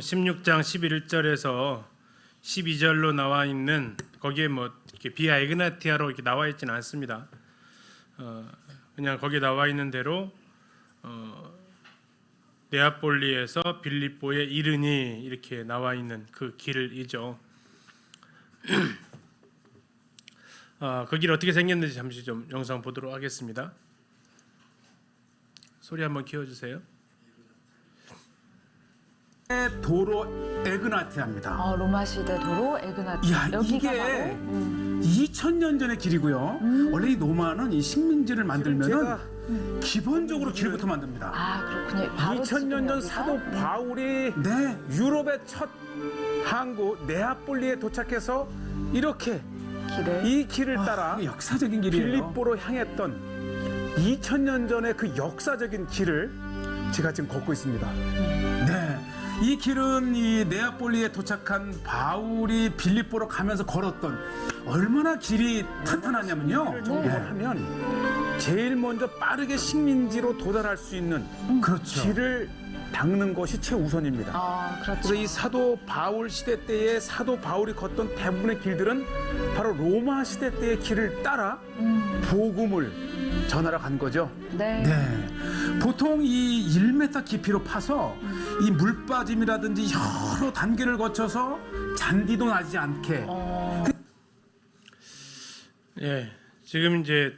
16장 11절에서 12절로 나와 있는 거기에 뭐 이렇게 비아 에그나티아로 이렇게 나와 있지는 않습니다. 그냥 거기에 나와 있는 대로 네아폴리에서 빌립보에 이르니 이렇게 나와 있는 그 길이죠. 그 길 어떻게 생겼는지 잠시 좀 영상 보도록 하겠습니다. 소리 한번 키워주세요. 도로 에그나티아입니다. 로마 시대 도로 에그나티아. 이야, 여기가 이게 바로 2000년 전의 길이고요. 원래 이 로마는 이 식민지를 만들면은 기본적으로 길부터 만듭니다. 그렇군요. 바로 2000년 전 지금 사도 여기가? 바울이 네, 유럽의 첫 항구 네아폴리에 도착해서 이렇게 길을 이 길을 따라 이게 역사적인 길이에요. 빌립보로 향했던 2000년 전의 그 역사적인 길을 제가 지금 걷고 있습니다. 네, 이 길은 이 네아폴리에 도착한 바울이 빌립보로 가면서 걸었던 얼마나 길이 탄탄하냐면요. 길을 정복하면 제일 먼저 빠르게 식민지로 도달할 수 있는 그렇죠. 길을 닦는 것이 최우선입니다. 그렇죠. 그래서 이 사도 바울 시대 때에 사도 바울이 걷던 대부분의 길들은 바로 로마 시대 때의 길을 따라 복음을 전하러 간 거죠. 네. 네, 보통 이 1m 깊이로 파서 이 물빠짐이라든지 여러 단계를 거쳐서 잔디도 나지 않게 예, 지금 이제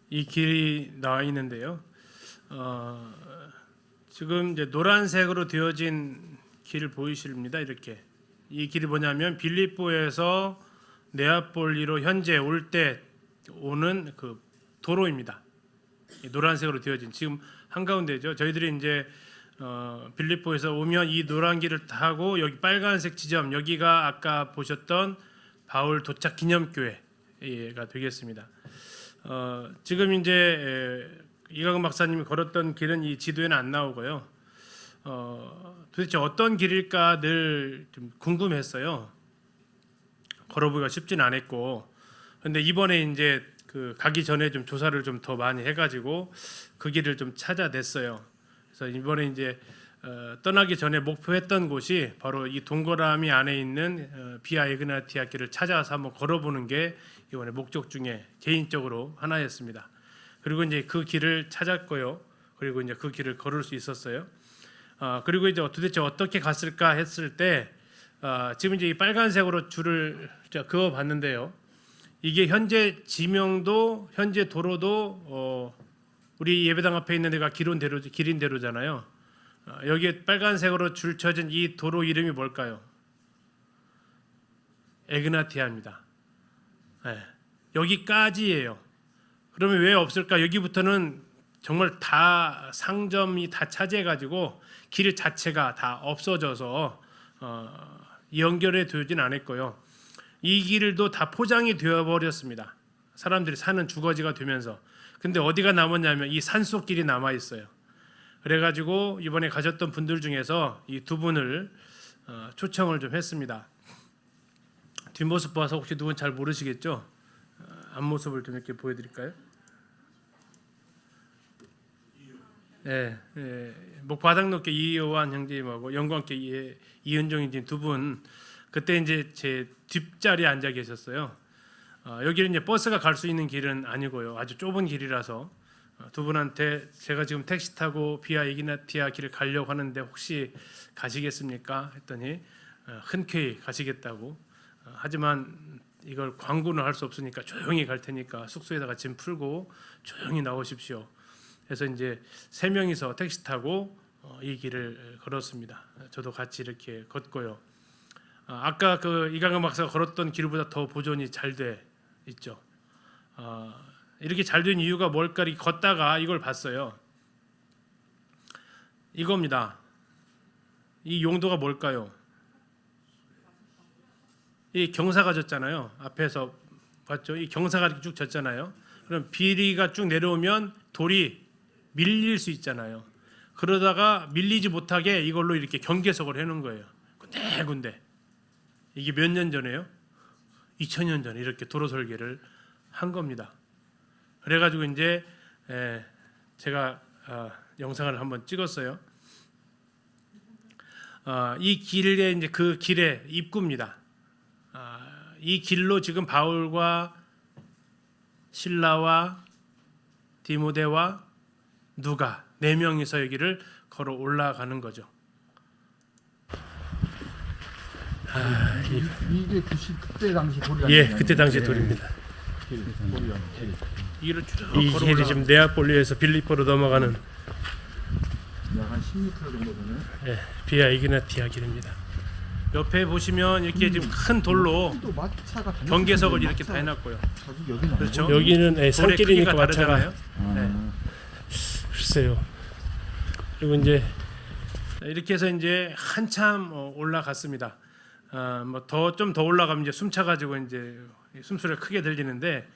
이 길이 나와 있는데요. 지금 이제 노란색으로 되어진 길 보이십니다. 이렇게 이 길이 뭐냐면 빌립보에서 네아폴리로 현재 올 때 오는 그 도로입니다. 노란색으로 되어진 지금 한가운데죠. 저희들이 이제 빌립보에서 오면 이 노란 길을 타고 여기 빨간색 지점 여기가 아까 보셨던 바울 도착 기념교회가 되겠습니다. 지금 이제 이강은 박사님이 걸었던 길은 이 지도에는 안 나오고요. 도대체 어떤 길일까 늘 좀 궁금했어요. 걸어보기가 쉽진 않았고, 근데 이번에 이제 그 가기 전에 좀 조사를 좀 더 많이 해가지고 그 길을 좀 찾아냈어요. 그래서 이번에 이제 떠나기 전에 목표했던 곳이 바로 이 동그라미 안에 있는 비아 에그나티아 길을 찾아서 한번 걸어보는 게 이번에 목적 중에 개인적으로 하나였습니다. 그리고 이제 그 길을 찾았고요. 그리고 이제 그 길을 걸을 수 있었어요. 그리고 이제 도대체 어떻게 갔을까 했을 때 지금 이제 이 빨간색으로 줄을 그어 봤는데요. 이게 현재 지명도 현재 도로도 우리 예배당 앞에 있는 데가 기린대로잖아요. 여기에 빨간색으로 줄 쳐진 이 도로 이름이 뭘까요? 에그나티아입니다. 네, 여기까지예요. 그러면 왜 없을까? 여기부터는 정말 다 상점이 다 차지해가지고 길 자체가 다 없어져서 연결해 두진 않았고요. 이 길도 다 포장이 되어버렸습니다. 사람들이 사는 주거지가 되면서. 근데 어디가 남았냐면 이 산속길이 남아 있어요. 그래가지고 이번에 가셨던 분들 중에서 이 두 분을 초청을 좀 했습니다. 뒷모습 봐서 혹시 누군 잘 모르시겠죠? 앞모습을 좀 이렇게 보여드릴까요? 목바닥높게 이요한 형제님하고 영광께 이은종 형제님 두 분 그때 이제 제 뒷자리에 앉아 계셨어요. 여기는 이제 버스가 갈 수 있는 길은 아니고요. 아주 좁은 길이라서 두 분한테 제가 지금 택시 타고 비아 에그나티아 길을 가려고 하는데 혹시 가시겠습니까? 했더니 흔쾌히 가시겠다고. 하지만 이걸 광고는 할 수 없으니까 조용히 갈 테니까 숙소에다가 짐 풀고 조용히 나오십시오. 그래서 이제 세 명이서 택시 타고 이 길을 걸었습니다. 저도 같이 이렇게 걷고요. 아까 그 이강은 박사가 걸었던 길보다 더 보존이 잘 돼 있죠. 이렇게 잘 된 이유가 뭘까? 이렇게 걷다가 이걸 봤어요. 이겁니다. 이 용도가 뭘까요? 이 경사가 졌잖아요. 앞에서 봤죠? 이 경사가 이렇게 쭉 졌잖아요. 그럼 비리가 쭉 내려오면 돌이 밀릴 수 있잖아요. 그러다가 밀리지 못하게 이걸로 이렇게 경계석을 해놓은 거예요. 군데군데. 이게 몇 년 전에요? 2000년 전에 이렇게 도로 설계를 한 겁니다. 그래가지고 이제 제가 영상을 한번 찍었어요. 이 길에 이제 그 길의 입구입니다. 이 길로 지금 바울과 실라와 디모데와 누가 4명이서 여기를 걸어 올라가는 거죠. 이게 그때 당시 돌이 예, 그때 당시 돌입니다. 이 길이 지금 네아폴리에서 빌립보로 넘어가는 한 10m 정도 되네. 예, 비아 이그나티아 길입니다. 옆에 보시면 이렇게 지금 큰 돌로 또 마차가 경계석을 이렇게 다 해놨고요. 여기는 그렇죠. 여기는 돌의 산길이니까 크기가 마차가 다르잖아요. 네. 글쎄요. 그리고 이제 이렇게 해서 이제 한참 올라갔습니다. 뭐 좀 더 올라가면 이제 숨차가지고 이제 숨소리가 크게 들리는데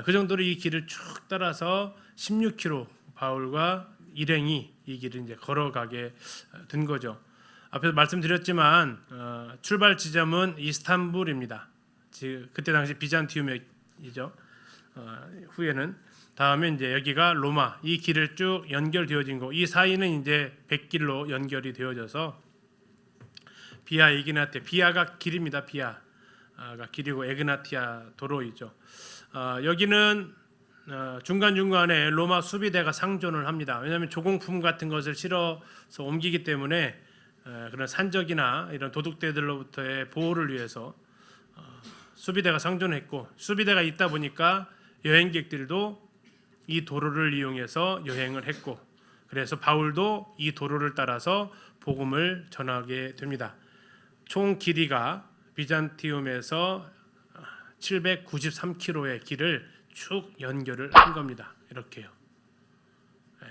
그 정도로 이 길을 쭉 따라서 16km 바울과 일행이 이 길을 이제 걸어가게 된 거죠. 앞에서 말씀드렸지만 출발 지점은 이스탄불입니다. 그때 당시 비잔티움이죠. 후에는 다음에 이제 여기가 로마, 이 길을 쭉 연결되어진 거. 이 사이는 이제 백길로 연결이 되어져서 비아 에그나티아, 비아가 길입니다. 비아가 길이고 에그나티아 도로이죠. 여기는 중간 중간에 로마 수비대가 상존을 합니다. 왜냐하면 조공품 같은 것을 실어서 옮기기 때문에 그런 산적이나 이런 도둑대들로부터의 보호를 위해서 수비대가 상존했고, 수비대가 있다 보니까 여행객들도 이 도로를 이용해서 여행을 했고, 그래서 바울도 이 도로를 따라서 복음을 전하게 됩니다. 총 길이가 비잔티움에서 793km의 길을 쭉 연결을 한 겁니다. 이렇게요.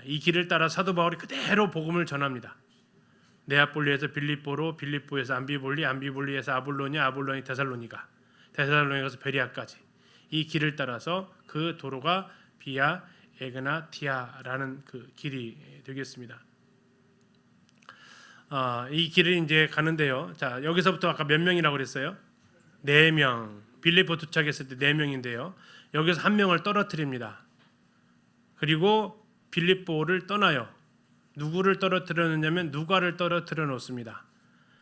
이 길을 따라 사도 바울이 그대로 복음을 전합니다. 네아폴리에서 빌립보로, 빌립보에서 암비볼리, 암비볼리에서 아볼로니아, 아볼로니 데살로니가, 데살로니가에서 베리아까지 이 길을 따라서 그 도로가 비아 에그나티아라는 그 길이 되겠습니다. 이 길을 이제 가는데요. 자, 여기서부터 아까 몇 명이라고 그랬어요? 4명. 빌립보 도착했을 때 4명인데요. 여기서 1명을 떨어뜨립니다. 그리고 빌립보를 떠나요. 누구를 떨어뜨렸느냐면 누가를 떨어뜨려 놓습니다.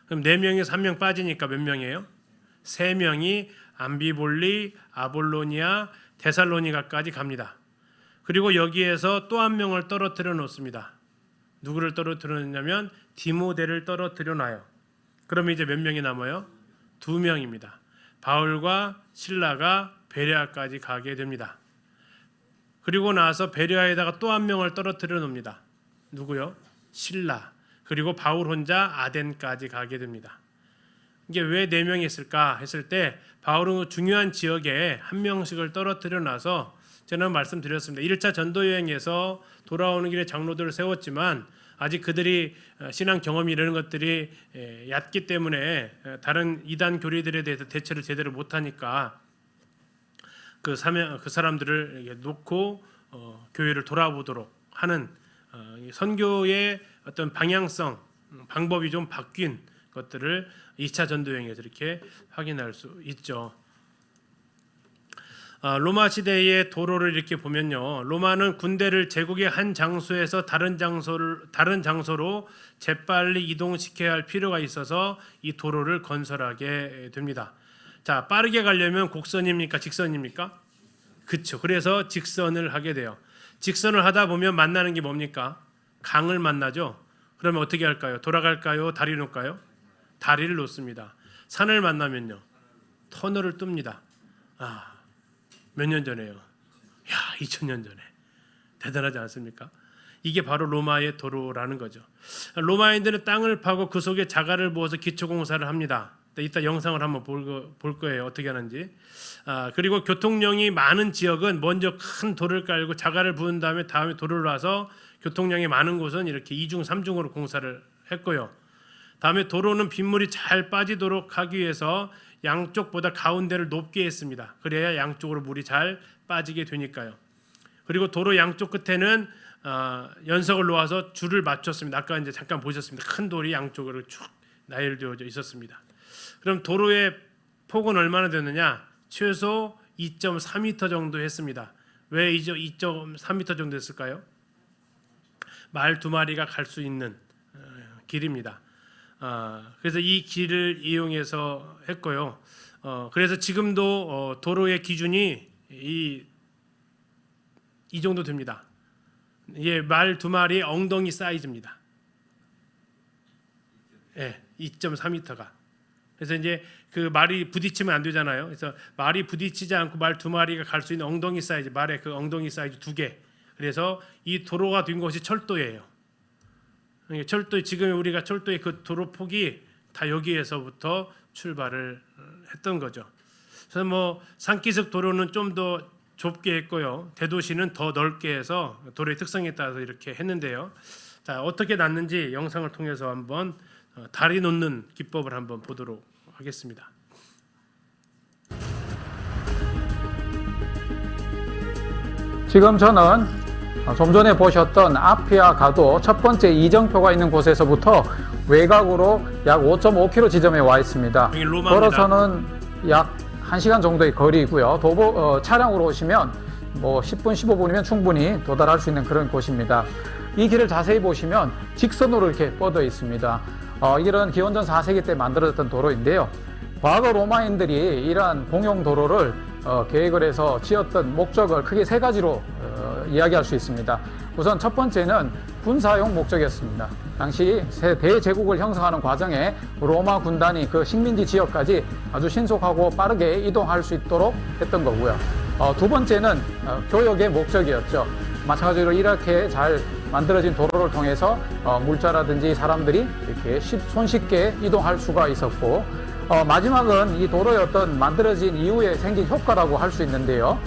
그럼 4명에서 1명 빠지니까 몇 명이에요? 3명이 암비볼리, 아볼로니아, 데살로니가까지 갑니다. 그리고 여기에서 또 1명을 떨어뜨려 놓습니다. 누구를 떨어뜨렸냐면 디모데를 떨어뜨려 놔요. 그러면 이제 몇 명이 남아요? 2명입니다. 바울과 실라가 베레아까지 가게 됩니다. 그리고 나서 베레아에다가 또 1명을 떨어뜨려 놓습니다. 누구요? 실라. 그리고 바울 혼자 아덴까지 가게 됩니다. 이게 왜 4명이 있을까 했을 때 바울은 중요한 지역에 1명씩을 떨어뜨려 놔서 저는 말씀드렸습니다. 1차 전도 여행에서 돌아오는 길에 장로들을 세웠지만 아직 그들이 신앙 경험이 이런 것들이 얕기 때문에 다른 이단 교리들에 대해서 대처를 제대로 못하니까 그 사람들을 놓고 교회를 돌아보도록 하는 선교의 어떤 방향성, 방법이 좀 바뀐 것들을 2차 전도 여행에서 이렇게 확인할 수 있죠. 로마 시대의 도로를 이렇게 보면요, 로마는 군대를 제국의 한 장소에서 다른 장소로 재빨리 이동시켜야 할 필요가 있어서 이 도로를 건설하게 됩니다. 자, 빠르게 가려면 곡선입니까, 직선입니까? 그렇죠. 그래서 직선을 하게 돼요. 직선을 하다 보면 만나는 게 뭡니까? 강을 만나죠. 그러면 어떻게 할까요? 돌아갈까요? 다리를 놓을까요? 다리를 놓습니다. 산을 만나면요, 터널을 뚫습니다. 몇 년 전에요? 2000년 전에. 대단하지 않습니까? 이게 바로 로마의 도로라는 거죠. 로마인들은 땅을 파고 그 속에 자갈을 부어서 기초공사를 합니다. 이따 영상을 한번 볼 거예요. 어떻게 하는지. 그리고 교통량이 많은 지역은 먼저 큰 돌을 깔고 자갈을 부은 다음에 돌을 놔서 교통량이 많은 곳은 이렇게 2중, 3중으로 공사를 했고요. 다음에 도로는 빗물이 잘 빠지도록 하기 위해서 양쪽보다 가운데를 높게 했습니다. 그래야 양쪽으로 물이 잘 빠지게 되니까요. 그리고 도로 양쪽 끝에는 연석을 놓아서 줄을 맞췄습니다. 아까 이제 잠깐 보셨습니다. 큰 돌이 양쪽으로 쭉 나열되어져 있었습니다. 그럼 도로의 폭은 얼마나 되느냐? 최소 2.4m 정도 했습니다. 왜 2.3m 정도 했을까요? 말 2마리가 갈 수 있는 길입니다. 그래서 이 길을 이용해서 했고요. 그래서 지금도 도로의 기준이 이 정도 됩니다. 이게 말 2마리의 엉덩이 사이즈입니다. 예, 2.4m가. 그래서 이제 그 말이 부딪히면 안 되잖아요. 그래서 말이 부딪히지 않고 말 2마리가 갈 수 있는 엉덩이 사이즈, 말의 그 엉덩이 사이즈 2개. 그래서 이 도로가 된 것이 철도예요. 철도, 지금 우리가 철도의 그 도로 폭이 다 여기에서부터 출발을 했던 거죠. 그래서 뭐 산기슭 도로는 좀 더 좁게 했고요. 대도시는 더 넓게 해서 도로의 특성에 따라서 이렇게 했는데요. 자, 어떻게 났는지 영상을 통해서 한번 다리 놓는 기법을 한번 보도록 하겠습니다. 지금 저는 좀 전에 보셨던 아피아 가도 첫 번째 이정표가 있는 곳에서부터 외곽으로 약 5.5km 지점에 와 있습니다. 여기 로마입니다. 걸어서는 약 1시간 정도의 거리이고요. 차량으로 오시면 뭐 10분, 15분이면 충분히 도달할 수 있는 그런 곳입니다. 이 길을 자세히 보시면 직선으로 이렇게 뻗어 있습니다. 이런 기원전 4세기 때 만들어졌던 도로인데요. 과거 로마인들이 이러한 공용 도로를 계획을 해서 지었던 목적을 크게 3가지로 이야기할 수 있습니다. 우선 첫 번째는 군사용 목적이었습니다. 당시 대제국을 형성하는 과정에 로마 군단이 그 식민지 지역까지 아주 신속하고 빠르게 이동할 수 있도록 했던 거고요. 두 번째는 교역의 목적이었죠. 마찬가지로 이렇게 잘 만들어진 도로를 통해서 물자라든지 사람들이 이렇게 손쉽게 이동할 수가 있었고, 마지막은 이 도로의 어떤 만들어진 이후에 생긴 효과라고 할 수 있는데요.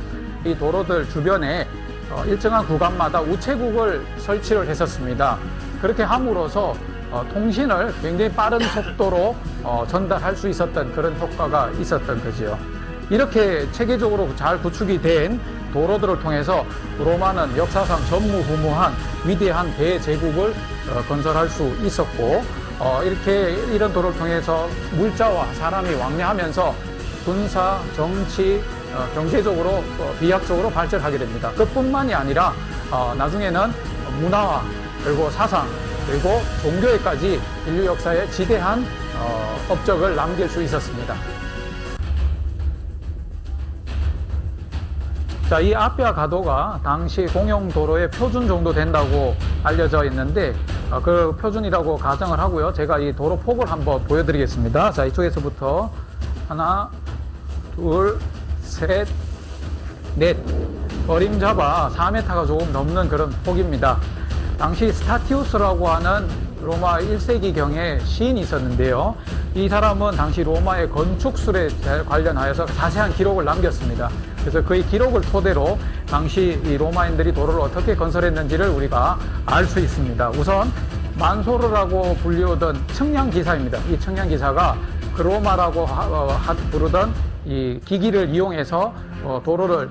이 도로들 주변에 일정한 구간마다 우체국을 설치를 했었습니다. 그렇게 함으로써 통신을 굉장히 빠른 속도로 전달할 수 있었던 그런 효과가 있었던 거죠. 이렇게 체계적으로 잘 구축이 된 도로들을 통해서 로마는 역사상 전무후무한 위대한 대제국을 건설할 수 있었고, 이런 도로를 통해서 물자와 사람이 왕래하면서 군사, 정치, 경제적으로 비약적으로 발전하게 됩니다. 그뿐만이 아니라 나중에는 문화와 그리고 사상 그리고 종교에까지 인류 역사에 지대한 업적을 남길 수 있었습니다. 자, 이 아피아 가도가 당시 공용 도로의 표준 정도 된다고 알려져 있는데 그 표준이라고 가정을 하고요. 제가 이 도로 폭을 한번 보여드리겠습니다. 자, 이쪽에서부터 하나, 둘, 셋, 넷, 어림잡아 4m가 조금 넘는 그런 폭입니다. 당시 스타티우스라고 하는 로마 1세기경에 시인이 있었는데요. 이 사람은 당시 로마의 건축술에 관련하여서 자세한 기록을 남겼습니다. 그래서 그의 기록을 토대로 당시 이 로마인들이 도로를 어떻게 건설했는지를 우리가 알 수 있습니다. 우선 만소르라고 불리우던 청량기사입니다. 이 청량기사가 그로마라고 부르던 이 기기를 이용해서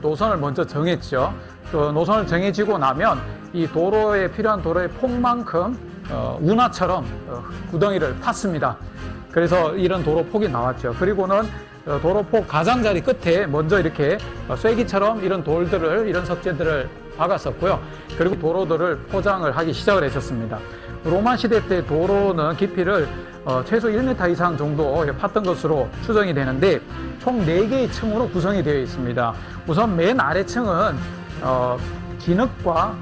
노선을 먼저 정했죠. 그 노선을 정해지고 나면 이 도로에 필요한 도로의 폭만큼 운하처럼 구덩이를 팠습니다. 그래서 이런 도로 폭이 나왔죠. 그리고는 도로폭 가장자리 끝에 먼저 이렇게 쐐기처럼 이런 돌들을, 이런 석재들을 박았었고요. 그리고 도로들을 포장을 하기 시작을 했었습니다. 로마 시대 때 도로는 깊이를 최소 1m 이상 정도 팠던 것으로 추정이 되는데 총 4개의 층으로 구성이 되어 있습니다. 우선 맨 아래층은 진흙과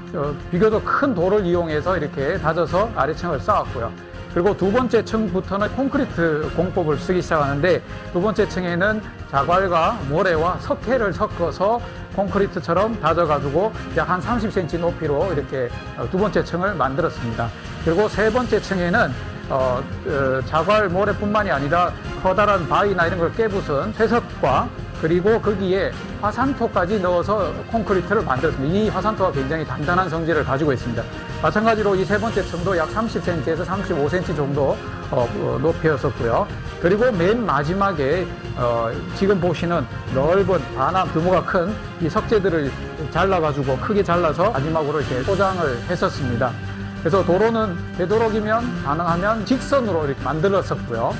비교적 큰 돌을 이용해서 이렇게 다져서 아래층을 쌓았고요. 그리고 두 번째 층부터는 콘크리트 공법을 쓰기 시작하는데 두 번째 층에는 자갈과 모래와 석회를 섞어서 콘크리트처럼 다져가지고 약 한 30cm 높이로 이렇게 두 번째 층을 만들었습니다. 그리고 세 번째 층에는 자갈 모래뿐만이 아니라 커다란 바위나 이런 걸 깨부순 쇠석과 그리고 거기에 화산토까지 넣어서 콘크리트를 만들었습니다. 이 화산토가 굉장히 단단한 성질을 가지고 있습니다. 마찬가지로 이 세 번째 층도 약 30cm에서 35cm 정도 높이였었고요. 그리고 맨 마지막에 지금 보시는 넓은 반함 규모가 큰 이 석재들을 잘라가지고 크게 잘라서 마지막으로 이렇게 포장을 했었습니다. 그래서 도로는 되도록이면 가능하면 직선으로 이렇게 만들었었고요.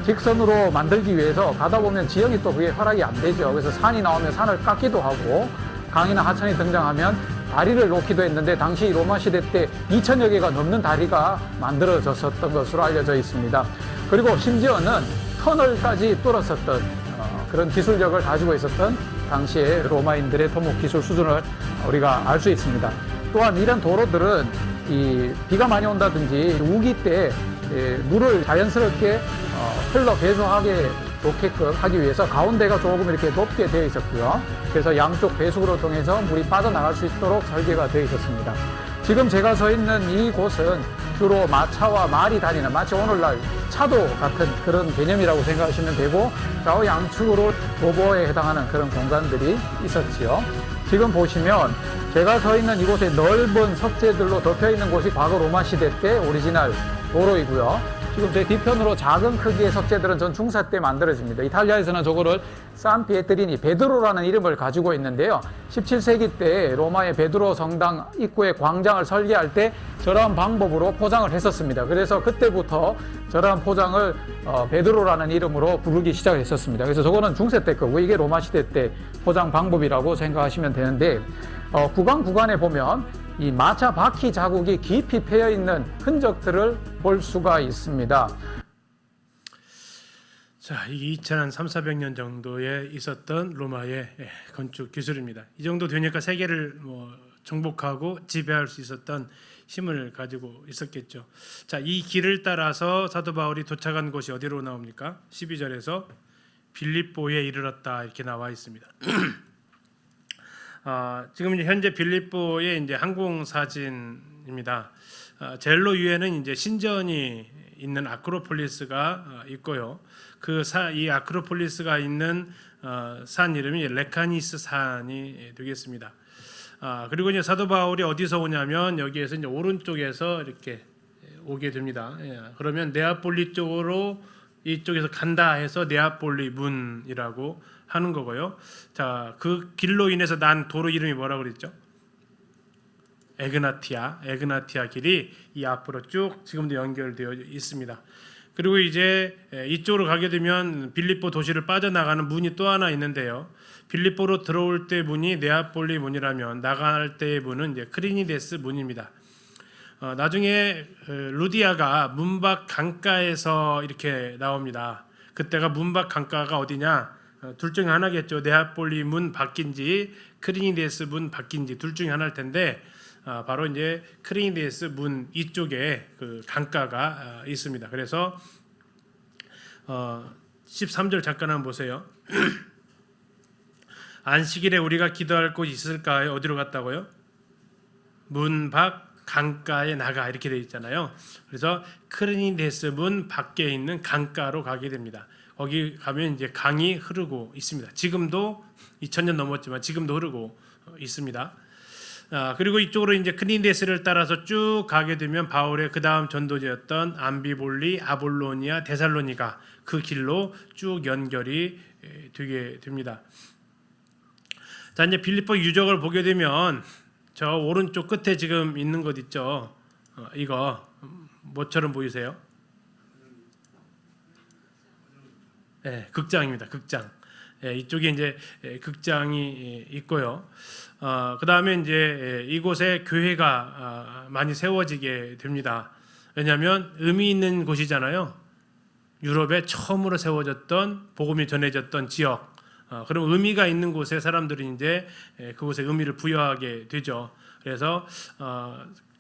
직선으로 만들기 위해서 가다 보면 지형이 또 그게 허락이 안 되죠. 그래서 산이 나오면 산을 깎기도 하고 강이나 하천이 등장하면 다리를 놓기도 했는데 당시 로마 시대 때 2,000여 개가 넘는 다리가 만들어졌었던 것으로 알려져 있습니다. 그리고 심지어는 터널까지 뚫었었던 그런 기술력을 가지고 있었던 당시의 로마인들의 토목 기술 수준을 우리가 알 수 있습니다. 또한 이런 도로들은 이 비가 많이 온다든지 우기 때 물을 자연스럽게 흘러 배수하게 좋게끔 하기 위해서 가운데가 조금 이렇게 높게 되어 있었고요. 그래서 양쪽 배수구를 통해서 물이 빠져나갈 수 있도록 설계가 되어 있었습니다. 지금 제가 서 있는 이곳은 주로 마차와 말이 다니는 마치 오늘날 차도 같은 그런 개념이라고 생각하시면 되고 좌우 양측으로 도보에 해당하는 그런 공간들이 있었지요. 지금 보시면 제가 서 있는 이곳에 넓은 석재들로 덮여 있는 곳이 과거 로마 시대 때 오리지널 도로이고요. 지금 제 뒤편으로 작은 크기의 석재들은 전 중사 때 만들어집니다. 이탈리아에서는 저거를 산피에트리니 베드로라는 이름을 가지고 있는데요. 17세기 때 로마의 베드로 성당 입구에 광장을 설계할 때 저러한 방법으로 포장을 했었습니다. 그래서 그때부터 저러한 포장을 베드로라는 이름으로 부르기 시작했었습니다. 그래서 저거는 중세 때 거고 이게 로마 시대 때 포장 방법이라고 생각하시면 되는데 구간에 보면 이 마차 바퀴 자국이 깊이 패여 있는 흔적들을 볼 수가 있습니다. 자, 이게 2,300년 정도에 있었던 로마의 건축 기술입니다. 이 정도 되니까 세계를 정복하고 지배할 수 있었던 힘을 가지고 있었겠죠. 자, 이 길을 따라서 사도 바울이 도착한 곳이 어디로 나옵니까? 12절에서 빌립보에 이르렀다 이렇게 나와 있습니다. 지금 이제 현재 빌립보의 이제 항공 사진입니다. 젤로 위에는 이제 신전이 있는 아크로폴리스가 있고요. 이 아크로폴리스가 있는 산 이름이 레카니스 산이 되겠습니다. 그리고 이제 사도 바울이 어디서 오냐면 여기에서 이제 오른쪽에서 이렇게 오게 됩니다. 그러면 네아폴리 쪽으로 이쪽에서 간다 해서 네아폴리 문이라고 하는 거고요. 자, 그 길로 인해서 난 도로 이름이 뭐라고 그랬죠? 에그나티아 길이 이 앞으로 쭉 지금도 연결되어 있습니다. 그리고 이제 이쪽으로 가게 되면 빌립보 도시를 빠져나가는 문이 또 하나 있는데요. 빌립보로 들어올 때 문이 네아폴리 문이라면 나갈 때의 문은 이제 크리니데스 문입니다. 나중에 루디아가 문밖 강가에서 이렇게 나옵니다. 그때가 문밖 강가가 어디냐? 둘 중에 하나겠죠. 네아폴리 문 밖인지 크리니데스 문 밖인지 둘 중에 하나일 텐데 바로 이제 크리니데스 문 이쪽에 그 강가가 있습니다. 그래서 13절 잠깐 한번 보세요. 안식일에 우리가 기도할 곳이 있을까요? 어디로 갔다고요? 문 밖 강가에 나가 이렇게 되어 있잖아요. 그래서 크리니데스 문 밖에 있는 강가로 가게 됩니다. 거기 가면 이제 강이 흐르고 있습니다. 지금도 2000년 넘었지만 지금도 흐르고 있습니다. 그리고 이쪽으로 이제 크리니데스를 따라서 쭉 가게 되면 바울의 그 다음 전도지였던 암비볼리, 아볼로니아, 데살로니가 그 길로 쭉 연결이 되게 됩니다. 자, 이제 빌립보 유적을 보게 되면 저 오른쪽 끝에 지금 있는 것 있죠. 이거 뭐처럼 보이세요? 네, 극장입니다. 극장. 이쪽에 이제 극장이 있고요. 그 다음에 이제 이곳에 교회가 많이 세워지게 됩니다. 왜냐하면 의미 있는 곳이잖아요. 유럽에 처음으로 세워졌던 복음이 전해졌던 지역. 그럼 의미가 있는 곳에 사람들이 이제 그곳에 의미를 부여하게 되죠. 그래서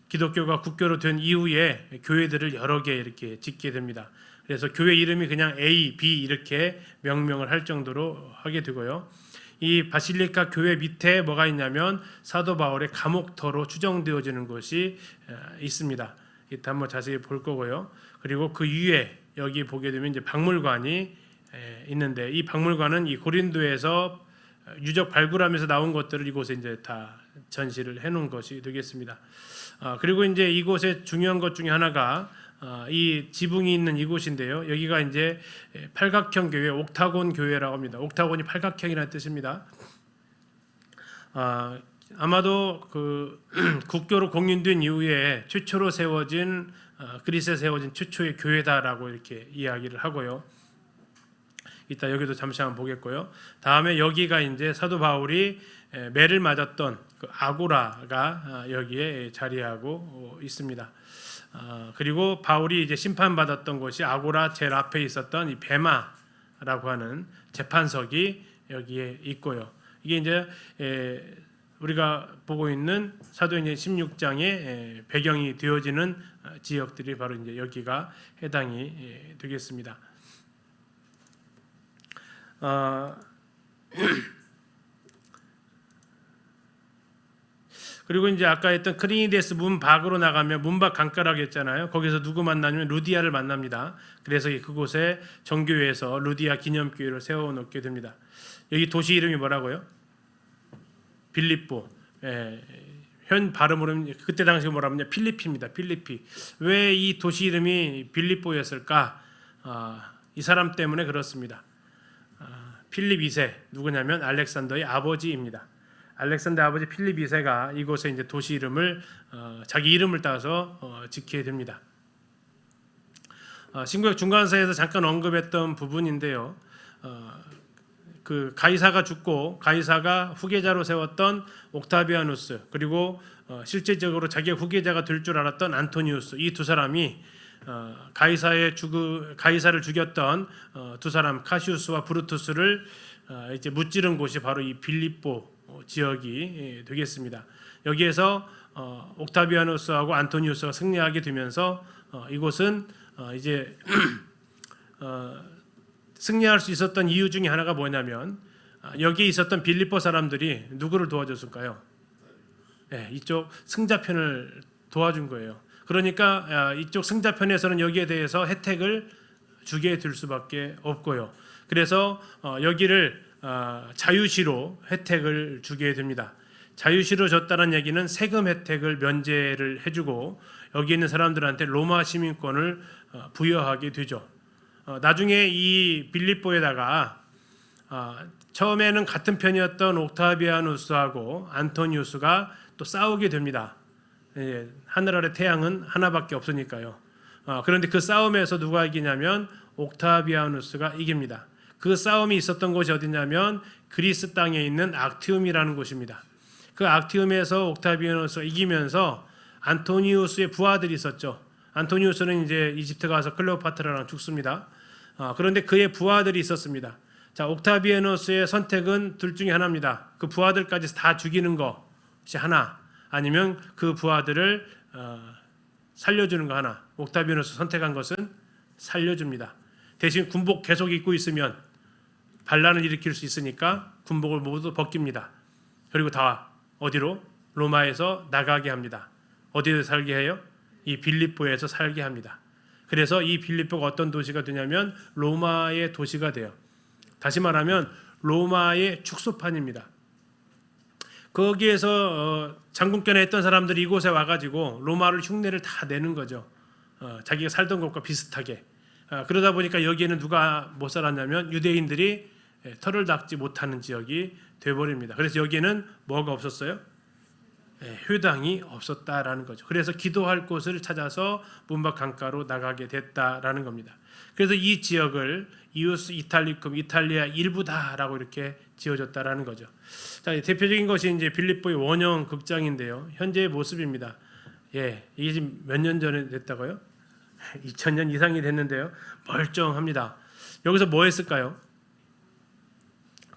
기독교가 국교로 된 이후에 교회들을 여러 개 이렇게 짓게 됩니다. 그래서 교회 이름이 그냥 A, B 이렇게 명명을 할 정도로 하게 되고요. 이 바실리카 교회 밑에 뭐가 있냐면 사도 바울의 감옥터로 추정되어지는 곳이 있습니다. 이따 한번 자세히 볼 거고요. 그리고 그 위에 여기 보게 되면 이제 박물관이 있는데 이 박물관은 이 고린도에서 유적 발굴하면서 나온 것들을 이곳에 이제 다 전시를 해놓은 것이 되겠습니다. 그리고 이제 이곳에 중요한 것 중에 하나가 이 지붕이 있는 이곳인데요. 여기가 이제 팔각형 교회, 옥타곤 교회라고 합니다. 옥타곤이 팔각형이라는 뜻입니다. 아마도 그 국교로 공인된 이후에 최초로 세워진 그리스에 세워진 최초의 교회다라고 이렇게 이야기를 하고요. 이따 여기도 잠시 한번 보겠고요. 다음에 여기가 이제 사도 바울이 매를 맞았던 그 아고라가 여기에 자리하고 있습니다. 그리고 바울이 이제 심판받았던 곳이 아고라 제일 앞에 있었던 이 베마라고 하는 재판석이 여기에 있고요. 이게 이제 우리가 보고 있는 사도행전 16장의 배경이 되어지는 지역들이 바로 이제 여기가 해당이 되겠습니다. 그리고 이제 아까 했던 크리니데스 문 밖으로 나가면 문 밖 강가라고 했잖아요. 거기서 누구 만나냐면 루디아를 만납니다. 그래서 그곳에 정교회에서 루디아 기념교회를 세워놓게 됩니다. 여기 도시 이름이 뭐라고요? 빌립보. 현 발음으로는 그때 당시 뭐라고 하냐 필리피입니다. 필리피. 왜 이 도시 이름이 빌립보였을까? 이 사람 때문에 그렇습니다. 필립 2세 누구냐면 알렉산더의 아버지입니다. 알렉산더 아버지 필립 2세가 이곳에 이제 도시 이름을 자기 이름을 따서 짓게 됩니다. 신구약 중간사에서 잠깐 언급했던 부분인데요. 그 가이사가 죽고 가이사가 후계자로 세웠던 옥타비아누스 그리고 실제적으로 자기가 후계자가 될 줄 알았던 안토니우스 이 두 사람이 가이사를 죽였던 두 사람 카시우스와 브루투스를 이제 무찌른 곳이 바로 이 빌립보 지역이 되겠습니다. 여기에서 옥타비아누스하고 안토니우스가 승리하게 되면서 이곳은 이제 승리할 수 있었던 이유 중에 하나가 뭐냐면 여기에 있었던 빌립보 사람들이 누구를 도와줬을까요? 이쪽 승자편을 도와준 거예요. 그러니까 이쪽 승자편에서는 여기에 대해서 혜택을 주게 될 수밖에 없고요. 그래서 여기를 자유시로 혜택을 주게 됩니다. 자유시로 줬다는 얘기는 세금 혜택을 면제를 해주고 여기 있는 사람들한테 로마 시민권을 부여하게 되죠. 나중에 이 빌립보에다가 처음에는 같은 편이었던 옥타비아누스하고 안토니우스가 또 싸우게 됩니다. 하늘 아래 태양은 하나밖에 없으니까요. 그런데 그 싸움에서 누가 이기냐면 옥타비아누스가 이깁니다. 그 싸움이 있었던 곳이 어디냐면 그리스 땅에 있는 악티움이라는 곳입니다. 그 악티움에서 옥타비아누스가 이기면서 안토니우스의 부하들이 있었죠. 안토니우스는 이제 이집트 가서 클레오파트라랑 죽습니다. 그런데 그의 부하들이 있었습니다. 자, 옥타비아누스의 선택은 둘 중에 하나입니다. 그 부하들까지 다 죽이는 것이 하나, 아니면 그 부하들을 살려주는 거 하나. 옥타비아누스 선택한 것은 살려줍니다. 대신 군복 계속 입고 있으면 반란을 일으킬 수 있으니까 군복을 모두 벗깁니다. 그리고 다 어디로? 로마에서 나가게 합니다. 어디에 살게 해요? 이 빌립보에서 살게 합니다. 그래서 이 빌립보가 어떤 도시가 되냐면 로마의 도시가 돼요. 다시 말하면 로마의 축소판입니다. 거기에서 장군권에 했던 사람들이 이곳에 와가지고 로마를 흉내를 다 내는 거죠. 자기가 살던 곳과 비슷하게. 그러다 보니까 여기에는 누가 못 살았냐면 유대인들이 털을 닦지 못하는 지역이 돼버립니다. 그래서 여기에는 뭐가 없었어요? 회당이 없었다라는 거죠. 그래서 기도할 곳을 찾아서 문밖 강가로 나가게 됐다라는 겁니다. 그래서 이 지역을 이우스 이탈리쿰 이탈리아 일부다라고 이렇게 지어졌다라는 거죠. 자, 대표적인 것이 이제 빌립보의 원형 극장인데요. 현재의 모습입니다. 이게 지금 몇 년 전에 됐다고요? 2000년 이상이 됐는데요. 멀쩡합니다. 여기서 뭐 했을까요?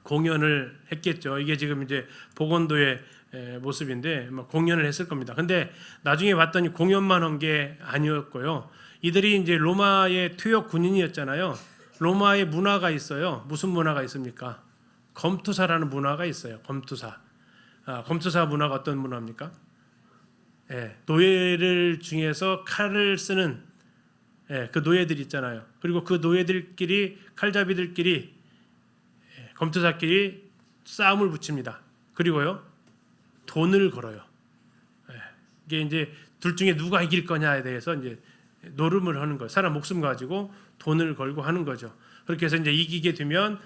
공연을 했겠죠. 이게 지금 이제 보건도의 모습인데 공연을 했을 겁니다. 근데 나중에 봤더니 공연만 한 게 아니었고요. 이들이 이제 로마의 투역 군인이었잖아요. 로마의 문화가 있어요. 무슨 문화가 있습니까? 검투사라는 문화가 있어요. 검투사. 검투사 문화가 어떤 문화입니까? 노예를 중에서 칼을 쓰는 그 노예들 있잖아요. 그리고 그 노예들끼리 칼잡이들끼리 검투사끼리 싸움을 붙입니다. 그리고요 돈을 걸어요. 이게 이제 둘 중에 누가 이길 거냐에 대해서 이제 노름을 하는 거예요. 사람 목숨 가지고 돈을 걸고 하는 거죠. 그렇게 해서 이제 이기게 되면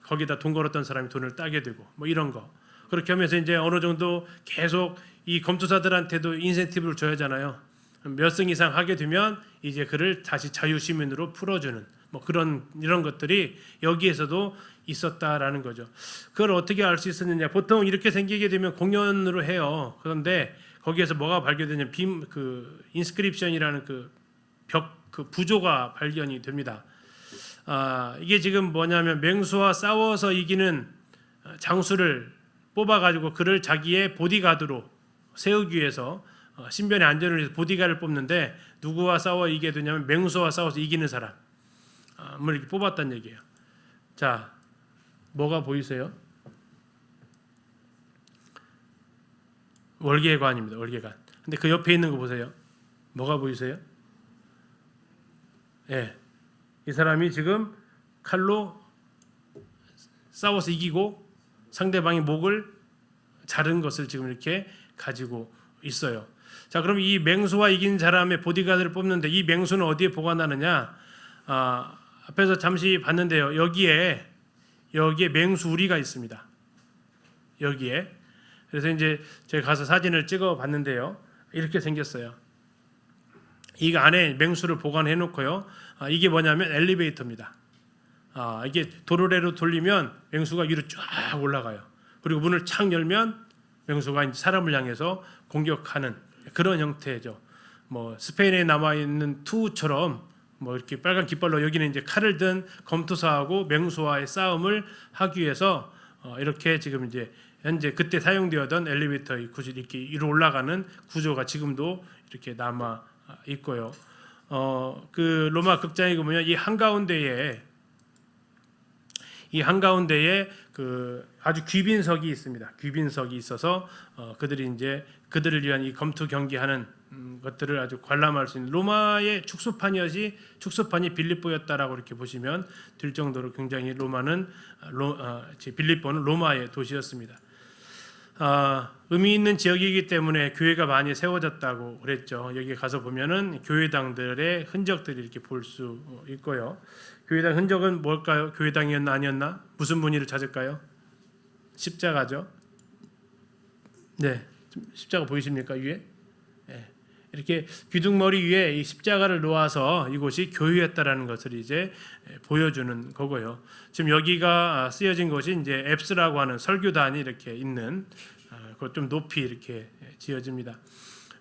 거기다 돈 걸었던 사람이 돈을 따게 되고 뭐 이런 거. 그렇게 하면서 이제 어느 정도 계속 이 검투사들한테도 인센티브를 줘야 하잖아요. 몇 승 이상 하게 되면 이제 그를 다시 자유 시민으로 풀어주는 뭐 이런 것들이 여기에서도 있었다라는 거죠. 그걸 어떻게 알 수 있었느냐? 보통 이렇게 생기게 되면 공연으로 해요. 그런데 거기에서 뭐가 발견되냐면 인스크립션이라는 그 부조가 발견이 됩니다. 이게 지금 뭐냐면 맹수와 싸워서 이기는 장수를 뽑아가지고 그를 자기의 보디가드로 세우기 위해서 신변의 안전을 위해서 보디가드를 뽑는데 누구와 싸워 이기게 되냐면 맹수와 싸워서 이기는 사람을 이렇게 뽑았다는 얘기예요. 자, 뭐가 보이세요? 월계관입니다. 월계관. 근데 그 옆에 있는 거 보세요. 뭐가 보이세요? 예. 이 사람이 지금 칼로 싸워서 이기고 상대방의 목을 자른 것을 지금 이렇게 가지고 있어요. 자, 그럼 이 맹수와 이긴 사람의 보디가드를 뽑는데 이 맹수는 어디에 보관하느냐? 앞에서 잠시 봤는데요. 여기에 맹수우리가 있습니다. 여기에. 그래서 이제 제가 가서 사진을 찍어 봤는데요. 이렇게 생겼어요. 이 안에 맹수를 보관해 놓고요. 이게 뭐냐면 엘리베이터입니다. 이게 도로래로 돌리면 맹수가 위로 쫙 올라가요. 그리고 문을 착 열면 맹수가 이제 사람을 향해서 공격하는 그런 형태죠. 뭐 스페인에 남아 있는 투처럼 뭐 이렇게 빨간 깃발로 여기는 이제 칼을 든 검투사하고 맹수와의 싸움을 하기 위해서 이렇게 지금 이제 현재 그때 사용되었던 엘리베이터의 구조 이렇게 위로 올라가는 구조가 지금도 이렇게 남아 있고요. 그 로마 극장에 보면 이 한가운데에 그 아주 귀빈석이 있습니다. 귀빈석이 있어서 그들이 이제 그들을 위한 이 검투 경기하는 것들을 아주 관람할 수 있는 로마의 축소판이 빌립보였다라고 이렇게 보시면 될 정도로 굉장히 빌립보는 로마의 도시였습니다. 의미 있는 지역이기 때문에 교회가 많이 세워졌다고 그랬죠. 여기 가서 보면은 교회당들의 흔적들이 이렇게 볼 수 있고요. 교회당 흔적은 뭘까요? 교회당이었나 아니었나? 무슨 무늬를 찾을까요? 십자가죠. 네, 십자가 보이십니까 위에? 네. 이렇게 기둥머리 위에 이 십자가를 놓아서 이곳이 교회였다라는 것을 이제 보여주는 거고요. 지금 여기가 쓰여진 곳이 이제 앱스라고 하는 설교단이 이렇게 있는 그 좀 높이 이렇게 지어집니다.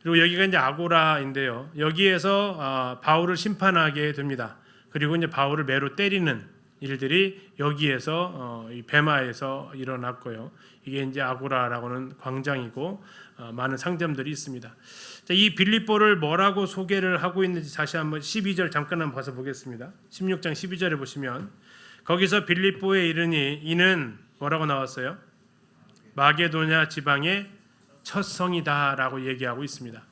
그리고 여기가 이제 아고라인데요. 여기에서 바울을 심판하게 됩니다. 그리고 이제 바울을 매로 때리는 일들이 여기에서 이 베마에서 일어났고요. 이게 이제 아고라라고는 광장이고 많은 상점들이 있습니다. 자, 이 빌립보를 뭐라고 소개를 하고 있는지 다시 한번 12절 잠깐 한번 봐서 보겠습니다. 16장 12절에 보시면 거기서 빌립보에 이르니 이는 뭐라고 나왔어요? 마게도냐 지방의 첫 성이다라고 얘기하고 있습니다.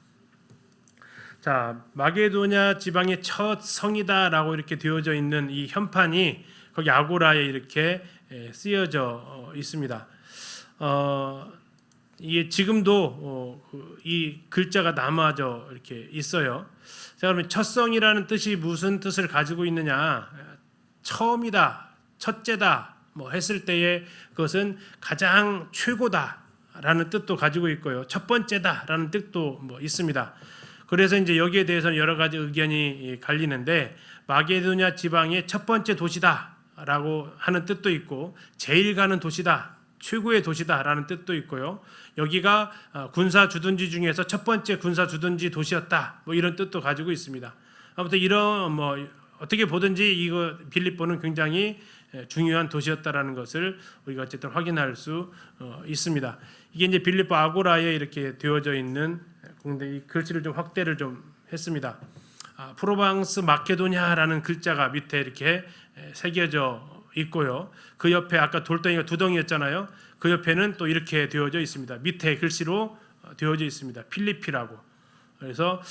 자, 마게도냐 지방의 첫 성이다라고 이렇게 되어져 있는 이 현판이 거기 아고라에 이렇게 쓰여져 있습니다. 이게 지금도 이 글자가 남아져 이렇게 있어요. 자, 그러면 첫 성이라는 뜻이 무슨 뜻을 가지고 있느냐? 처음이다, 첫째다. 뭐 했을 때에 그것은 가장 최고다라는 뜻도 가지고 있고요. 첫 번째다라는 뜻도 뭐 있습니다. 그래서 이제 여기에 대해서는 여러 가지 의견이 갈리는데 마게도냐 지방의 첫 번째 도시다라고 하는 뜻도 있고 제일 가는 도시다, 최고의 도시다라는 뜻도 있고요. 여기가 군사 주둔지 중에서 첫 번째 군사 주둔지 도시였다. 뭐 이런 뜻도 가지고 있습니다. 아무튼 이런 뭐 어떻게 보든지 이거 빌립보는 굉장히 중요한 도시였다라는 것을 우리가 어쨌든 확인할 수 있습니다. 이게 이제 빌립보 아고라에 이렇게 되어져 있는 근데 이 글씨를 좀 확대를 좀 했습니다. 프로방스 마케도냐라는 글자가 밑에 이렇게 새겨져 있고요. 그 옆에 아까 돌덩이가 두 덩이였잖아요. 그 옆에는 또 이렇게 되어져 있습니다. 밑에 글씨로 되어져 있습니다. 필리피라고. 그래서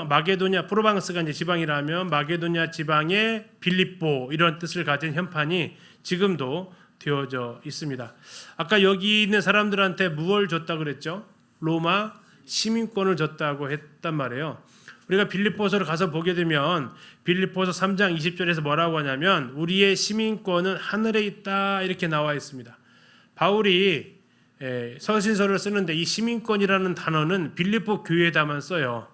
마게도냐 프로방스가 이제 지방이라면 마게도냐 지방의 빌립보 이런 뜻을 가진 현판이 지금도 되어져 있습니다. 아까 여기 있는 사람들한테 무엇을 줬다 그랬죠? 로마 시민권을 줬다고 했단 말이에요. 우리가 빌립보서를 가서 보게 되면 빌립보서 3장 20절에서 뭐라고 하냐면 우리의 시민권은 하늘에 있다 이렇게 나와 있습니다. 바울이 서신서를 쓰는데 이 시민권이라는 단어는 빌립보 교회에다만 써요.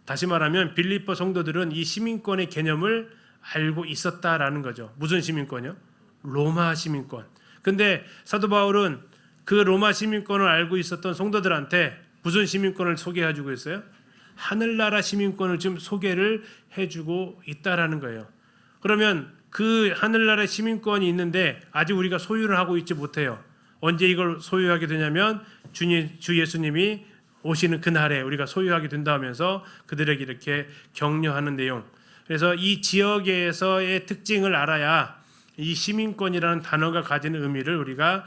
다시 말하면 빌립보 성도들은 이 시민권의 개념을 알고 있었다라는 거죠. 무슨 시민권이요? 로마 시민권. 근데 사도 바울은 그 로마 시민권을 알고 있었던 성도들한테 무슨 시민권을 소개해주고 있어요? 하늘나라 시민권을 지금 소개를 해주고 있다라는 거예요. 그러면 그 하늘나라 시민권이 있는데 아직 우리가 소유를 하고 있지 못해요. 언제 이걸 소유하게 되냐면 주 예수님이 오시는 그날에 우리가 소유하게 된다 하면서 그들에게 이렇게 격려하는 내용. 그래서 이 지역에서의 특징을 알아야 이 시민권이라는 단어가 가지는 의미를 우리가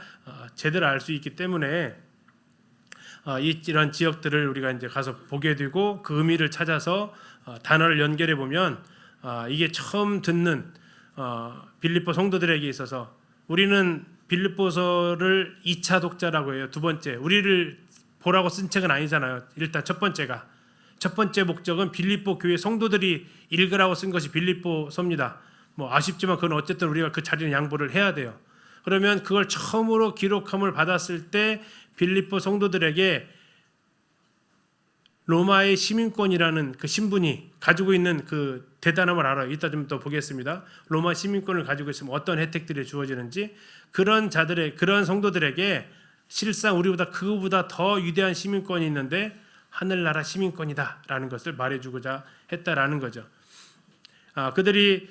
제대로 알 수 있기 때문에 이런 지역들을 우리가 이제 가서 보게 되고 그 의미를 찾아서 단어를 연결해 보면 이게 처음 듣는 빌립보 성도들에게 있어서 우리는 빌립보서를 2차 독자라고 해요. 두 번째, 우리를 보라고 쓴 책은 아니잖아요. 일단 첫 번째 목적은 빌립보 교회 성도들이 읽으라고 쓴 것이 빌립보서입니다. 뭐 아쉽지만 그건 어쨌든 우리가 그 자리는 양보를 해야 돼요. 그러면 그걸 처음으로 기록함을 받았을 때 빌립보 성도들에게 로마의 시민권이라는 그 신분이 가지고 있는 그 대단함을 알아요. 이따 좀 더 보겠습니다. 로마 시민권을 가지고 있으면 어떤 혜택들이 주어지는지 그런 성도들에게 실상 우리보다 그거보다 더 위대한 시민권이 있는데 하늘나라 시민권이다라는 것을 말해주고자 했다라는 거죠. 그들이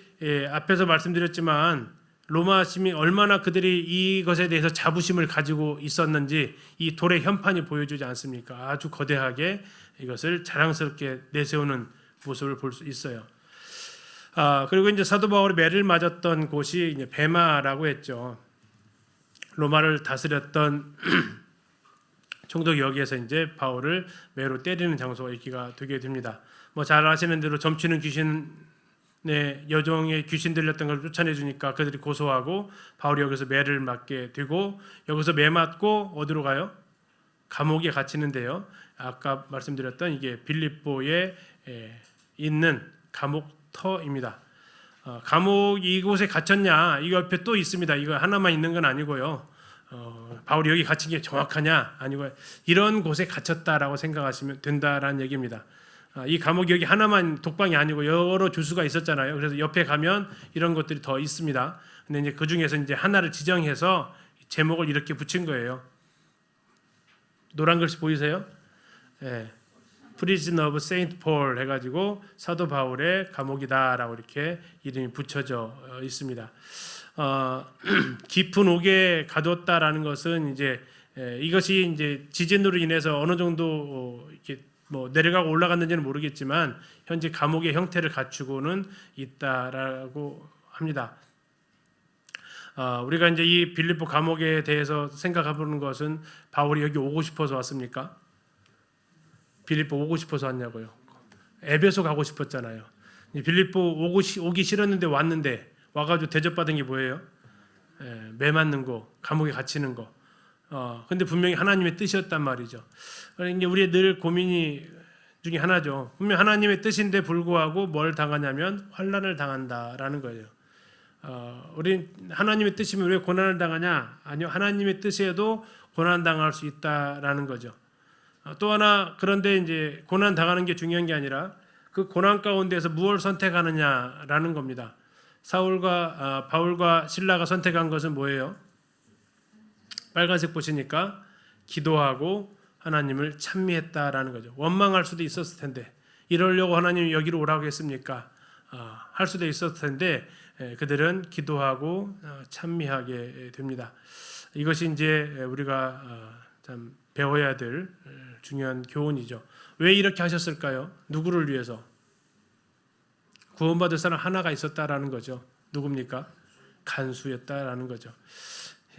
앞에서 말씀드렸지만 로마 시민 얼마나 그들이 이것에 대해서 자부심을 가지고 있었는지 이 돌의 현판이 보여주지 않습니까? 아주 거대하게 이것을 자랑스럽게 내세우는 모습을 볼 수 있어요. 그리고 이제 사도 바울이 매를 맞았던 곳이 이제 베마라고 했죠. 로마를 다스렸던 총독이 여기에서 이제 바울을 매로 때리는 장소가 있기가 되게 됩니다. 뭐 잘 아시는 대로 점치는 귀신의 여종의 귀신 들렸던 걸 쫓아내 주니까 그들이 고소하고 바울이 여기서 매를 맞게 되고 여기서 매 맞고 어디로 가요? 감옥에 갇히는데요. 아까 말씀드렸던 이게 빌립보에 있는 감옥터입니다. 감옥 이곳에 갇혔냐? 이 옆에 또 있습니다. 이거 하나만 있는 건 아니고요. 바울이 여기 갇힌 게 정확하냐? 아니고 이런 곳에 갇혔다라고 생각하시면 된다라는 얘기입니다. 이 감옥이 여기 하나만 독방이 아니고 여러 주수가 있었잖아요. 그래서 옆에 가면 이런 것들이 더 있습니다. 근데 이제 그 중에서 이제 하나를 지정해서 제목을 이렇게 붙인 거예요. 노란 글씨 보이세요? 예. Prison of Saint Paul 해가지고 사도 바울의 감옥이다라고 이렇게 이름이 붙여져 있습니다. 깊은 옥에 가뒀다라는 것은 이제 이것이 이제 지진으로 인해서 어느 정도 이렇게 뭐 내려가고 올라갔는지는 모르겠지만 현재 감옥의 형태를 갖추고는 있다라고 합니다. 우리가 이제 이 빌립보 감옥에 대해서 생각해보는 것은 바울이 여기 오고 싶어서 왔습니까? 빌립보 오고 싶어서 왔냐고요? 에베소 가고 싶었잖아요. 빌립보 오기 싫었는데 왔는데 와가지고 대접받은 게 뭐예요? 매 맞는 거, 감옥에 갇히는 거. 근데 분명히 하나님의 뜻이었단 말이죠. 그러니까 우리의 늘 고민이 중에 하나죠. 분명 하나님의 뜻인데 불구하고 뭘 당하냐면 환난을 당한다라는 거예요. 우리 하나님의 뜻이면 왜 고난을 당하냐? 아니요, 하나님의 뜻에도 고난 당할 수 있다라는 거죠. 또 하나 그런데 이제 고난 당하는 게 중요한 게 아니라 그 고난 가운데서 무엇을 선택하느냐라는 겁니다. 바울과 실라가 선택한 것은 뭐예요? 빨간색 보시니까 기도하고 하나님을 찬미했다라는 거죠. 원망할 수도 있었을 텐데 이러려고 하나님이 여기로 오라고 했습니까? 할 수도 있었을 텐데 그들은 기도하고 찬미하게 됩니다. 이것이 이제 우리가 참 배워야 될 중요한 교훈이죠. 왜 이렇게 하셨을까요? 누구를 위해서? 구원받을 사람 하나가 있었다라는 거죠. 누굽니까? 간수였다라는 거죠.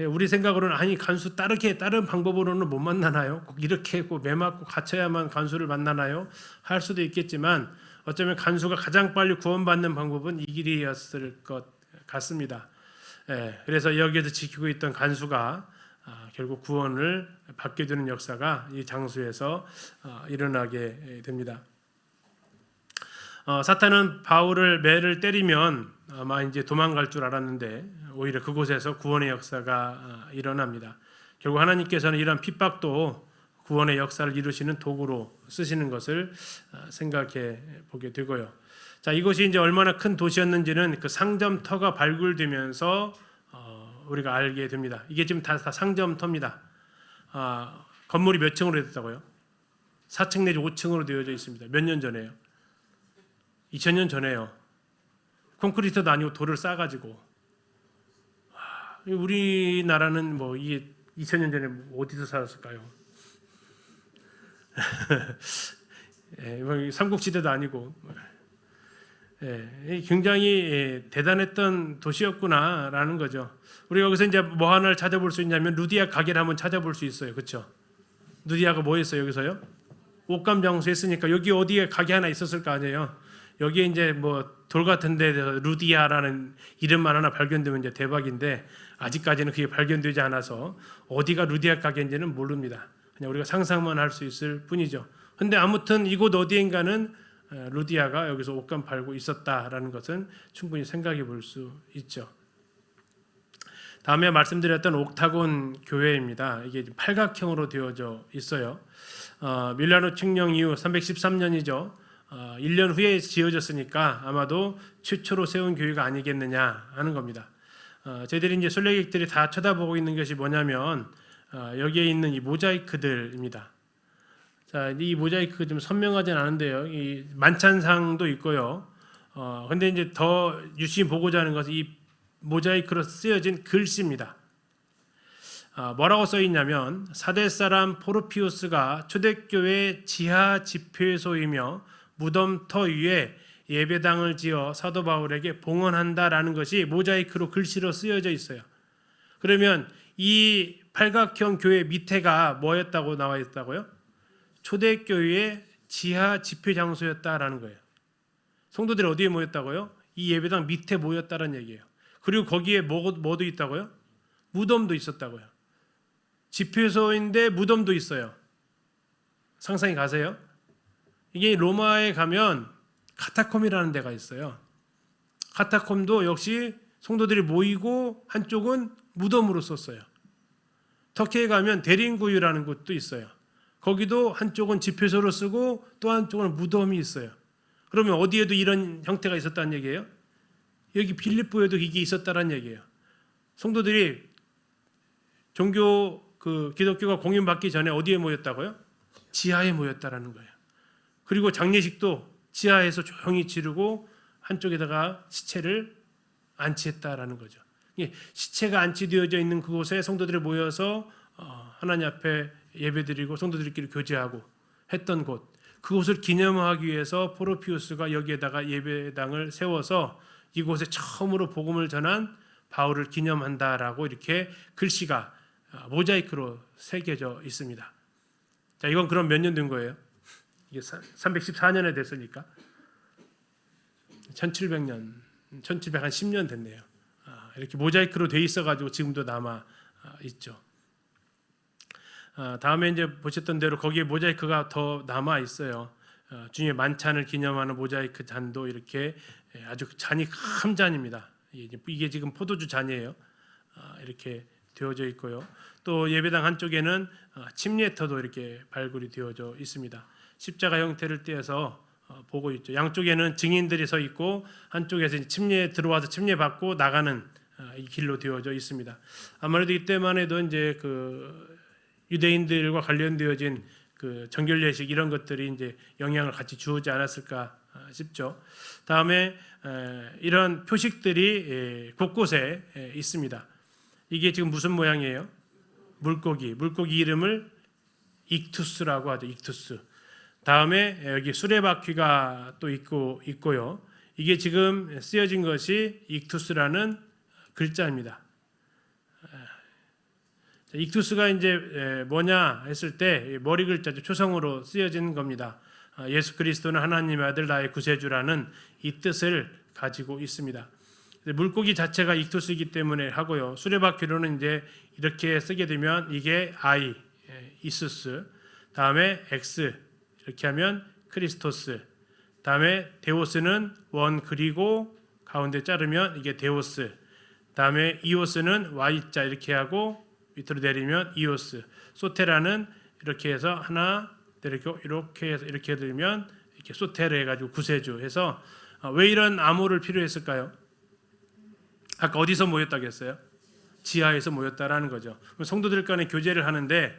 우리 생각으로는 아니 간수 다른 방법으로는 못 만나나요? 꼭 이렇게 매 맞고 갇혀야만 간수를 만나나요? 할 수도 있겠지만 어쩌면 간수가 가장 빨리 구원받는 방법은 이 길이었을 것 같습니다. 그래서 여기에서 지키고 있던 간수가 결국 구원을 받게 되는 역사가 이 장소에서 일어나게 됩니다. 사탄은 바울을 매를 때리면 아마 이제 도망갈 줄 알았는데 오히려 그곳에서 구원의 역사가 일어납니다. 결국 하나님께서는 이런 핍박도 구원의 역사를 이루시는 도구로 쓰시는 것을 생각해 보게 되고요. 자, 이것이 이제 얼마나 큰 도시였는지는 그 상점터가 발굴되면서 우리가 알게 됩니다. 이게 지금 다 상점터입니다. 건물이 몇 층으로 됐다고요? 4층 내지 5층으로 되어져 있습니다. 몇 년 전에요? 2000년 전에요. 콘크리트도 아니고 돌을 싸가지고. 우리나라는 뭐 이게 2000년 전에 어디서 살았을까요? 삼국시대도 아니고. 굉장히 대단했던 도시였구나라는 거죠. 우리가 여기서 이제 뭐 하나를 찾아볼 수 있냐면 루디아 가게를 한번 찾아볼 수 있어요. 그렇죠? 루디아가 뭐 했어요 여기서요? 옷감 장수 했으니까 여기 어디에 가게 하나 있었을 거 아니에요. 여기에 이제 뭐 돌 같은 데서 루디아라는 이름만 하나 발견되면 이제 대박인데 아직까지는 그게 발견되지 않아서 어디가 루디아 가게인지는 모릅니다. 그냥 우리가 상상만 할 수 있을 뿐이죠. 근데 아무튼 이곳 어디인가는 루디아가 여기서 옷감 팔고 있었다라는 것은 충분히 생각해 볼 수 있죠. 다음에 말씀드렸던 옥타곤 교회입니다. 이게 팔각형으로 되어져 있어요. 밀라노 칙령 이후 313년이죠. 1년 후에 지어졌으니까 아마도 최초로 세운 교회가 아니겠느냐 하는 겁니다. 저희들이 이제 순례객들이 다 쳐다보고 있는 것이 뭐냐면 여기에 있는 이 모자이크들입니다. 자, 이 모자이크 좀 선명하진 않은데요. 이 만찬상도 있고요. 근데 이제 더 유심히 보고자 하는 것은 이 모자이크로 쓰여진 글씨입니다. 뭐라고 써 있냐면 사대 사람 포르피우스가 초대교회 지하 집회소이며 무덤터 위에 예배당을 지어 사도 바울에게 봉헌한다라는 것이 모자이크로 글씨로 쓰여져 있어요. 그러면 이 팔각형 교회 밑에가 뭐였다고 나와 있다고요? 초대교회의 지하 집회 장소였다라는 거예요. 성도들이 어디에 모였다고요? 이 예배당 밑에 모였다는 얘기예요. 그리고 거기에 뭐도 있다고요? 무덤도 있었다고요. 집회소인데 무덤도 있어요. 상상이 가세요? 이게 로마에 가면 카타콤이라는 데가 있어요. 카타콤도 역시 성도들이 모이고 한쪽은 무덤으로 썼어요. 터키에 가면 데린구유라는 곳도 있어요. 거기도 한쪽은 집회소로 쓰고 또 한쪽은 무덤이 있어요. 그러면 어디에도 이런 형태가 있었다는 얘기예요? 여기 빌립보에도 이게 있었다는 얘기예요. 성도들이 기독교가 공인받기 전에 어디에 모였다고요? 지하에 모였다라는 거예요. 그리고 장례식도 지하에서 조용히 치르고 한쪽에다가 시체를 안치했다라는 거죠. 시체가 안치되어져 있는 그곳에 성도들이 모여서 하나님 앞에 예배드리고 성도들끼리 교제하고 했던 곳, 그곳을 기념하기 위해서 포르피우스가 여기에다가 예배당을 세워서 이곳에 처음으로 복음을 전한 바울을 기념한다라고 이렇게 글씨가 모자이크로 새겨져 있습니다. 자, 이건 그럼 몇 년 된 거예요? 이게 314년에 됐으니까 1700년, 1710년 됐네요. 이렇게 모자이크로 돼 있어가지고 지금도 남아 있죠. 다음에 이제 보셨던 대로 거기에 모자이크가 더 남아 있어요. 주님의 만찬을 기념하는 모자이크 잔도 이렇게 아주 잔이 큰 잔입니다. 이게 지금 포도주 잔이에요. 이렇게 되어져 있고요. 또 예배당 한쪽에는 침례터도 이렇게 발굴이 되어져 있습니다. 십자가 형태를 띄어서 보고 있죠. 양쪽에는 증인들이 서 있고 한쪽에서 침례 들어와서 침례 받고 나가는 이 길로 되어져 있습니다. 아무래도 이때만 해도 이제 그 유대인들과 관련되어진 그 정결 예식 이런 것들이 이제 영향을 같이 주지 않았을까 싶죠. 다음에 이런 표식들이 곳곳에 있습니다. 이게 지금 무슨 모양이에요? 물고기 이름을 익투스라고 하죠. 익투스. 다음에 여기 수레바퀴가 또 있고요. 이게 지금 쓰여진 것이 익투스라는 글자입니다. 익투스가 이제 뭐냐 했을 때 머리 글자죠. 초성으로 쓰여진 겁니다. 예수 그리스도는 하나님의 아들 나의 구세주라는 이 뜻을 가지고 있습니다. 물고기 자체가 익투스이기 때문에 하고요. 수레바퀴로는 이제 이렇게 쓰게 되면 이게 I, 이수스, 다음에 X 이렇게 하면 크리스토스, 다음에 데오스는 원 그리고 가운데 자르면 이게 데오스, 다음에 이오스는 Y자 이렇게 하고 밑으로 내리면 이오스, 소테라는 이렇게 해서 하나 이렇게 해서 이렇게 들면 이렇게 소테르 해가지고 구세주 해서 왜 이런 암호를 필요했을까요? 아까 어디서 모였다고 했어요? 지하에서 모였다라는 거죠. 성도들 간에 교제를 하는데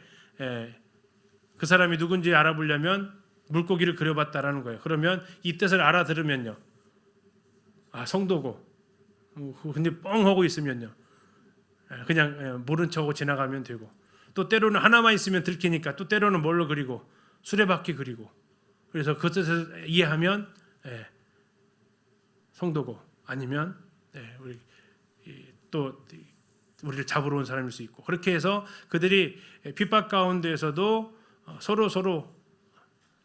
그 사람이 누군지 알아보려면 물고기를 그려봤다라는 거예요. 그러면 이 뜻을 알아들으면요, 아 성도고, 근데 뻥 하고 있으면요, 그냥 모른 척하고 지나가면 되고, 또 때로는 하나만 있으면 들키니까 또 때로는 뭘로 그리고 수레바퀴 그리고, 그래서 그 뜻을 이해하면 성도고, 아니면 또 우리를 잡으러 온 사람일 수 있고, 그렇게 해서 그들이 핍박 가운데에서도 서로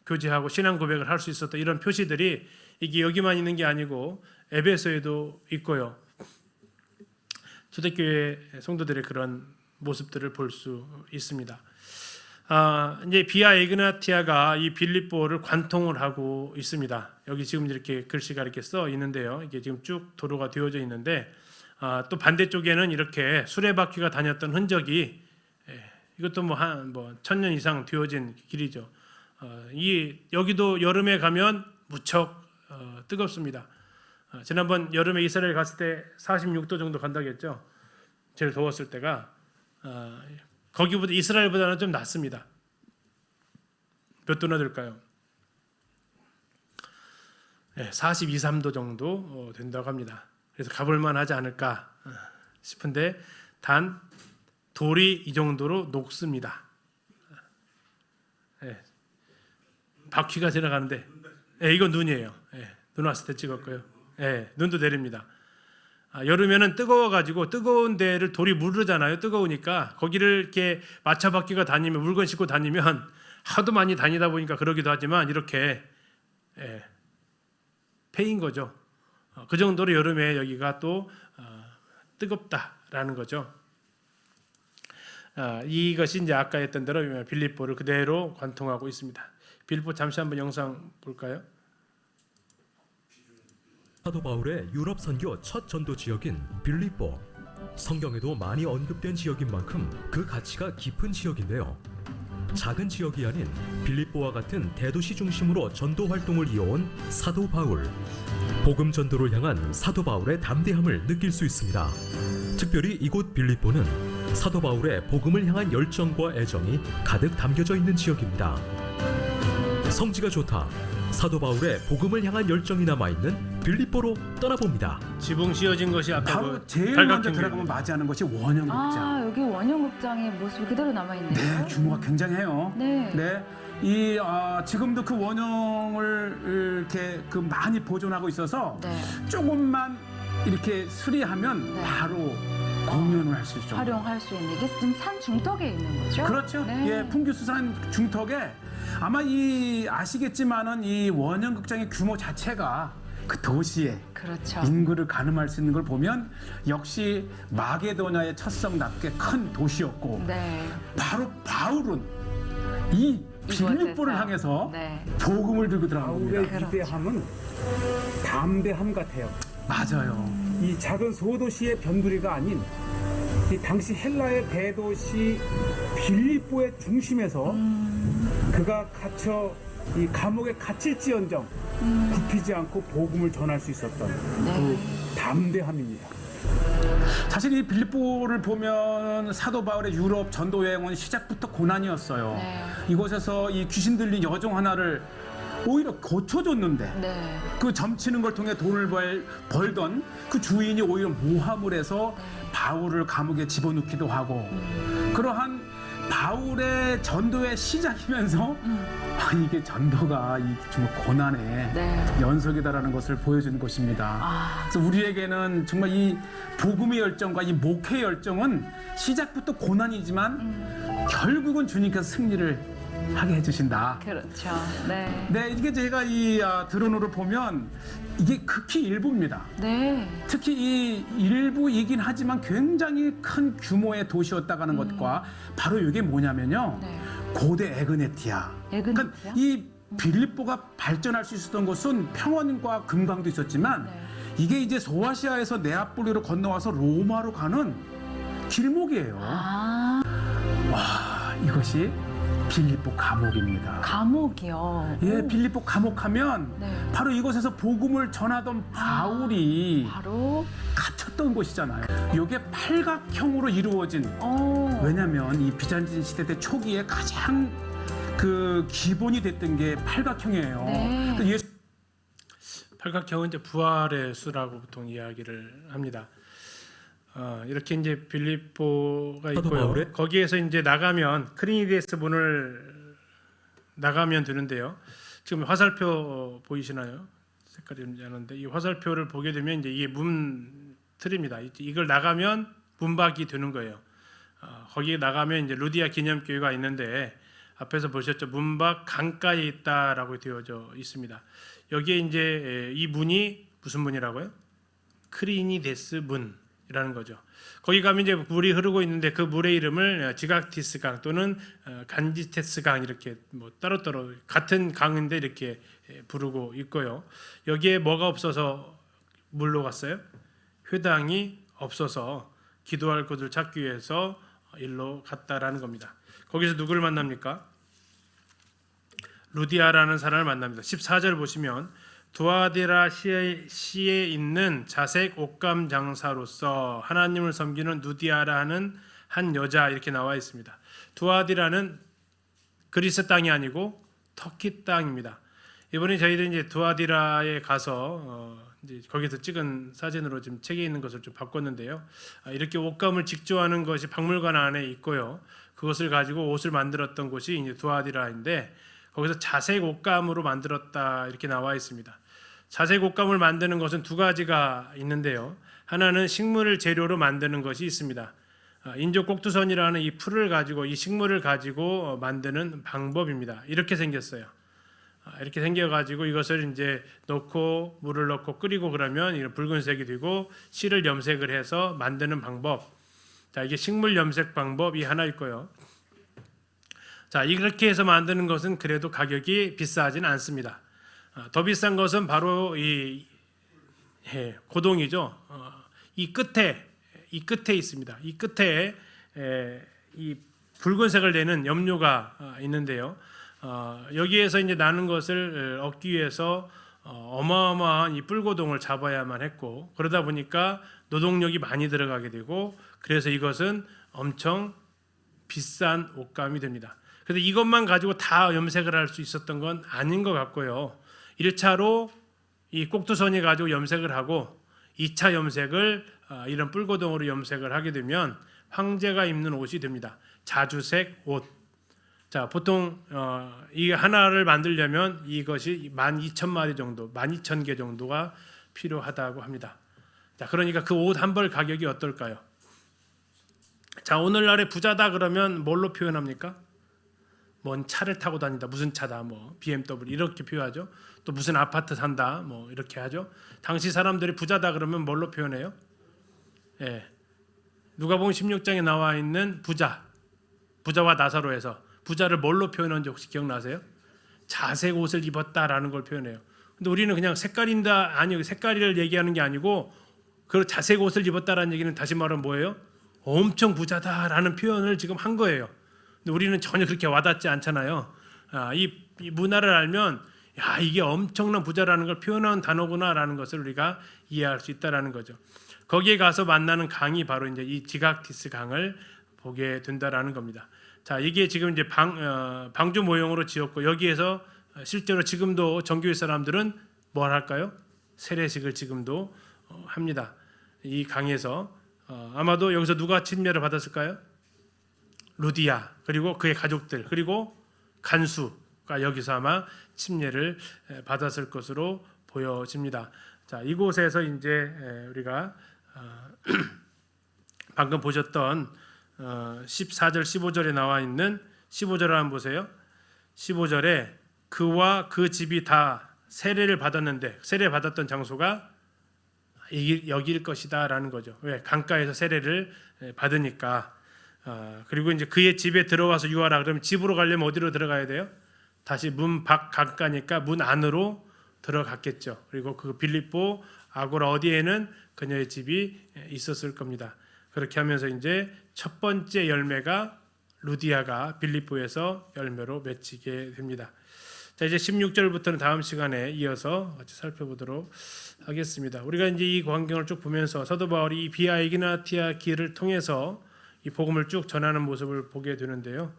교제하고 신앙 고백을 할 수 있었던 이런 표시들이 이게 여기만 있는 게 아니고 에베소에도 있고요. 초대교회 성도들의 그런 모습들을 볼 수 있습니다. 이제 비아 에그나티아가 이 빌립보를 관통을 하고 있습니다. 여기 지금 이렇게 글씨가 이렇게 써 있는데요. 이게 지금 쭉 도로가 되어져 있는데, 또 반대쪽에는 이렇게 수레바퀴가 다녔던 흔적이, 이것도 뭐 1000년 이상 되어진 길이죠. 여기도 여름에 가면 무척 뜨겁습니다. 지난번 여름에 이스라엘 갔을 때 46도 정도 간다고 했죠. 제일 더웠을 때가 거기보다 이스라엘보다는 좀 낮습니다. 몇 도나 될까요? 42, 3도 정도 된다고 합니다. 그래서 가볼만 하지 않을까 싶은데, 단 돌이 이 정도로 녹습니다. 바퀴가 지나가는데, 이건 눈이에요. 눈 왔을 때 찍었고요. 눈도 내립니다. 여름에는 뜨거워가지고 뜨거운 데를 돌이 무르잖아요. 뜨거우니까 거기를 이렇게 마차 바퀴가 다니면, 물건 싣고 다니면, 하도 많이 다니다 보니까 그러기도 하지만 이렇게 패인 거죠. 그 정도로 여름에 여기가 또 뜨겁다라는 거죠. 이것이 이제 아까 했던 대로 빌립보를 그대로 관통하고 있습니다. 빌립보 잠시 한번 영상 볼까요? 사도 바울의 유럽 선교 첫 전도 지역인 빌립보. 성경에도 많이 언급된 지역인 만큼 그 가치가 깊은 지역인데요. 작은 지역이 아닌 빌립보와 같은 대도시 중심으로 전도 활동을 이어온 사도 바울. 복음 전도를 향한 사도 바울의 담대함을 느낄 수 있습니다. 특별히 이곳 빌립보는 사도 바울의 복음을 향한 열정과 애정이 가득 담겨져 있는 지역입니다. 성지가 좋다. 사도 바울의 복음을 향한 열정이 남아있는 빌립보로 떠나봅니다. 지붕 씌워진 것이 아까 바로 제일 먼저 들어가면 맞이하는 것이 원형극장. 여기 원형극장의 모습이 그대로 남아있네요. 네, 규모가 굉장해요. 네. 지금도 그 원형을 이렇게 많이 보존하고 있어서 네. 조금만 이렇게 수리하면 네. 바로 공연을 할 수 있죠. 활용할 수 있는, 이게 지금 산 중턱에 있는 거죠? 그렇죠. 네. 풍규수산 중턱에 아마 아시겠지만은 이 원형극장의 규모 자체가 그 도시에 그렇죠. 인구를 가늠할 수 있는 걸 보면 역시 마게도냐의 첫성답게 큰 도시였고, 네. 바로 바울은 이 빌립보를 이곳에서. 향해서 네. 복음을 들고 들어간 겁니다. 그렇죠. 위대함은 담대함 같아요. 맞아요. 이 작은 소도시의 변두리가 아닌 이 당시 헬라의 대도시 빌립보의 중심에서 그가 갇혀 이 감옥에 갇힐지언정 굽히지 않고 복음을 전할 수 있었던 그 담대함입니다. 사실 이 빌립보를 보면 사도 바울의 유럽 전도 여행은 시작부터 고난이었어요. 네. 이곳에서 이 귀신 들린 여종 하나를 오히려 고쳐줬는데, 네. 그 점치는 걸 통해 돈을 벌던 그 주인이 오히려 모함을 해서 바울을 감옥에 집어넣기도 하고, 그러한 바울의 전도의 시작이면서 이게 전도가 정말 고난의 네. 연속이다라는 것을 보여주는 것입니다. 그래서 우리에게는 정말 이 복음의 열정과 이 목회의 열정은 시작부터 고난이지만 결국은 주님께서 승리를 하게 해주신다. 그렇죠. 네. 네, 이게 제가 이 드론으로 보면 이게 극히 일부입니다. 네. 특히 이 일부이긴 하지만 굉장히 큰 규모의 도시였다가는 것과 바로 이게 뭐냐면요. 네. 고대 에그네티아. 에그네티아? 그러니까 이 빌립보가 발전할 수 있었던 곳은 평원과 금강도 있었지만, 네. 이게 이제 소아시아에서 네아폴리로 건너와서 로마로 가는 길목이에요. 아, 와, 이것이 빌립보 감옥입니다. 감옥이요. 예, 빌립보 감옥하면 네. 바로 이곳에서 복음을 전하던 바울이 바로 갇혔던 찾던 곳이잖아요. 이게 팔각형으로 이루어진 왜냐하면 이 비잔틴 시대 때 초기에 가장 그 기본이 됐던 게 팔각형이에요. 네. 그래서 예수 팔각형은 이제 부활의 수라고 보통 이야기를 합니다. 이렇게 이제 빌립보가 사도 있고요. 바울의- 거기에서 이제 나가면 크리니데스 문을 나가면 되는데요. 지금 화살표 보이시나요? 색깔이 좀 나는데 이 화살표를 보게 되면 이제 이게 문 틀입니다. 이걸 나가면 문밖이 되는 거예요. 거기에 나가면 이제 루디아 기념교회가 있는데 앞에서 보셨죠? 문밖 강가에 있다라고 되어져 있습니다. 여기에 이제 이 문이 무슨 문이라고요? 크리니데스 문이라는 거죠. 거기 가면 이제 물이 흐르고 있는데 그 물의 이름을 지각티스 강 또는 간지테스 강 이렇게 뭐 따로따로 같은 강인데 이렇게 부르고 있고요. 여기에 뭐가 없어서 물로 갔어요? 회당이 없어서 기도할 곳을 찾기 위해서 일로 갔다라는 겁니다. 거기서 누구를 만납니까? 루디아라는 사람을 만납니다. 14절 보시면 두아디라 시에 있는 자색 옷감 장사로서 하나님을 섬기는 루디아라 하는 한 여자 이렇게 나와 있습니다. 두아디라는 그리스 땅이 아니고 터키 땅입니다. 이번에 저희들이 이제 두아디라에 가서 이제 거기서 찍은 사진으로 지금 책에 있는 것을 좀 바꿨는데요. 이렇게 옷감을 직조하는 것이 박물관 안에 있고요. 그것을 가지고 옷을 만들었던 곳이 이제 두아디라인데 거기서 자색 옷감으로 만들었다 이렇게 나와 있습니다. 자색 옷감을 만드는 것은 두 가지가 있는데요. 하나는 식물을 재료로 만드는 것이 있습니다. 인조 꼭두선이라는 이 풀을 가지고 이 식물을 가지고 만드는 방법입니다. 이렇게 생겼어요. 이렇게 생겨가지고 이것을 이제 넣고 물을 넣고 끓이고 그러면 이런 붉은색이 되고 실을 염색을 해서 만드는 방법. 자, 이게 식물 염색 방법이 하나 있고요. 자, 이렇게 해서 만드는 것은 그래도 가격이 비싸진 않습니다. 더 비싼 것은 바로 이 고동이죠. 이 끝에 있습니다. 이 끝에 이 붉은색을 내는 염료가 있는데요. 여기에서 이제 나는 것을 얻기 위해서 어마어마한 이 뿔고동을 잡아야만 했고 그러다 보니까 노동력이 많이 들어가게 되고 그래서 이것은 엄청 비싼 옷감이 됩니다. 그래서 이것만 가지고 다 염색을 할 수 있었던 건 아닌 것 같고요. 1차로 이 꼭두선이 가지고 염색을 하고 2차 염색을 이런 뿔고동으로 염색을 하게 되면 황제가 입는 옷이 됩니다. 자주색 옷. 자, 보통 이 하나를 만들려면 이것이 12,000마리 정도, 12,000개 정도가 필요하다고 합니다. 자, 그러니까 그 옷 한 벌 가격이 어떨까요? 자, 오늘날의 부자다 그러면 뭘로 표현합니까? 뭔 차를 타고 다닌다, 무슨 차다, 뭐 BMW 이렇게 표현하죠. 또 무슨 아파트 산다, 뭐 이렇게 하죠. 당시 사람들이 부자다 그러면 뭘로 표현해요? 예, 누가복음 16장에 나와 있는 부자와 나사로에서 부자를 뭘로 표현하는지 혹시 기억나세요? 자색 옷을 입었다라는 걸 표현해요. 근데 우리는 그냥 색깔인다 아니 색깔을 얘기하는 게 아니고 그 자색 옷을 입었다라는 얘기는 다시 말하면 뭐예요? 엄청 부자다라는 표현을 지금 한 거예요. 근데 우리는 전혀 그렇게 와닿지 않잖아요. 이 문화를 알면 야 이게 엄청난 부자라는 걸 표현한 단어구나라는 것을 우리가 이해할 수 있다라는 거죠. 거기에 가서 만나는 강이 바로 이제 이 지각티스 강을 보게 된다라는 겁니다. 자, 이게 지금 이제 방주 모형으로 지었고 여기에서 실제로 지금도 정교회 사람들은 뭘 할까요? 세례식을 지금도 합니다. 이 강에서 아마도 여기서 누가 침례를 받았을까요? 루디아 그리고 그의 가족들 그리고 간수가 여기서 아마 침례를 받았을 것으로 보여집니다. 자, 이곳에서 이제 우리가 방금 보셨던 14절 15절에 나와 있는 15절을 한번 보세요. 15절에 그와 그 집이 다 세례를 받았는데 세례 받았던 장소가 여기일 것이다라는 거죠. 왜? 강가에서 세례를 받으니까. 그리고 이제 그의 집에 들어와서 유하라 그러면 집으로 가려면 어디로 들어가야 돼요? 다시 문 밖 강가니까 문 안으로 들어갔겠죠. 그리고 그 빌립보 아고라 어디에는 그녀의 집이 있었을 겁니다. 그렇게 하면서 이제 첫 번째 열매가 루디아가 빌립보에서 열매로 맺히게 됩니다. 자, 이제 16절부터는 다음 시간에 이어서 같이 살펴보도록 하겠습니다. 우리가 이제 이 광경을 쭉 보면서 사도 바울이 이 비아 이그나티아 길을 통해서 이 복음을 쭉 전하는 모습을 보게 되는데요.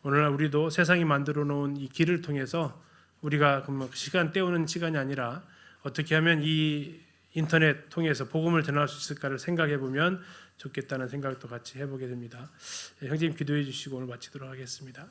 오늘날 우리도 세상이 만들어 놓은 이 길을 통해서 우리가 시간 때우는 시간이 아니라 어떻게 하면 이 인터넷 통해서 복음을 전할 수 있을까를 생각해 보면 좋겠다는 생각도 같이 해보게 됩니다. 형제님 기도해 주시고 오늘 마치도록 하겠습니다.